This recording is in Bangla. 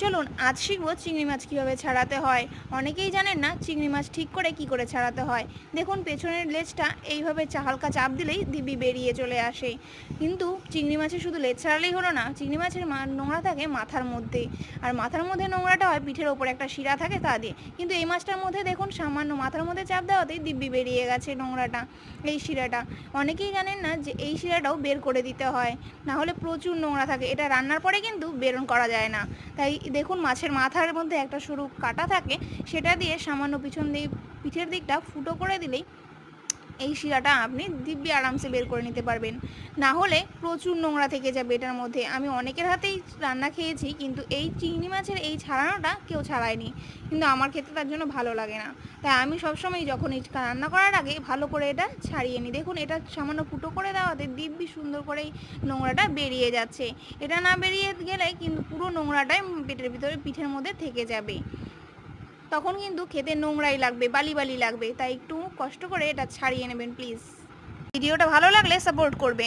চলুন আজ শিখব চিংড়ি মাছ কীভাবে ছাড়াতে হয়। অনেকেই জানেন না চিংড়ি মাছ ঠিক করে কি করে ছাড়াতে হয়। দেখুন পেছনের লেজটা এইভাবে হালকা চাপ দিলেই দিব্যি বেরিয়ে চলে আসে। কিন্তু চিংড়ি মাছের শুধু লেজ ছাড়ালেই হলো না, চিংড়ি মাছের নোংরা থাকে মাথার মধ্যে, আর মাথার মধ্যে নোংরাটা হয় পিঠের ওপর একটা শিরা থাকে তা দিয়ে। কিন্তু এই মাছটার মধ্যে দেখুন সামান্য মাথার মধ্যে চাপ দেওয়াতেই দিব্যি বেরিয়ে গেছে নোংরাটা, এই শিরাটা। অনেকেই জানেন না যে এই শিরাটাও বের করে দিতে হয়, না হলে প্রচুর নোংরা থাকে, এটা রান্নার পরে কিন্তু বেরণ করা যায় না। তাই দেখুন মাছের মাথার মধ্যে একটা সরু কাটা থাকে, সেটা দিয়ে সামান্য পিঠের দিকটা ফুটো করে দিলেই এই শিরাটা আপনি দিব্যি আরামসে বের করে নিতে পারবেন। না হলে প্রচুর নোংরা থেকে যাবে এটার মধ্যে। আমি অনেকের হাতেই রান্না খেয়েছি, কিন্তু এই চিংড়ি মাছের এই ছাড়ানোটা কেউ ছাড়ায়নি, কিন্তু আমার ক্ষেত্রে তার জন্য ভালো লাগে না। তাই আমি সবসময় যখন এই রান্না করার আগে ভালো করে এটা ছাড়িয়ে নিই। দেখুন এটা সামান্য ফুটো করে দেওয়াতে দিব্যি সুন্দর করেই নোংরাটা বেরিয়ে যাচ্ছে। এটা না বেরিয়ে গেলে কিন্তু পুরো নোংরাটাই পেটের ভিতরে পিঠের মধ্যে থেকে যাবে, তখন কিন্তু খেতে নোংরাই লাগবে, বালি বালি লাগবে। তাই একটু কষ্ট করে এটা ছাড়িয়ে নেবেন প্লিজ। ভিডিওটা ভালো লাগলে সাপোর্ট করবেন।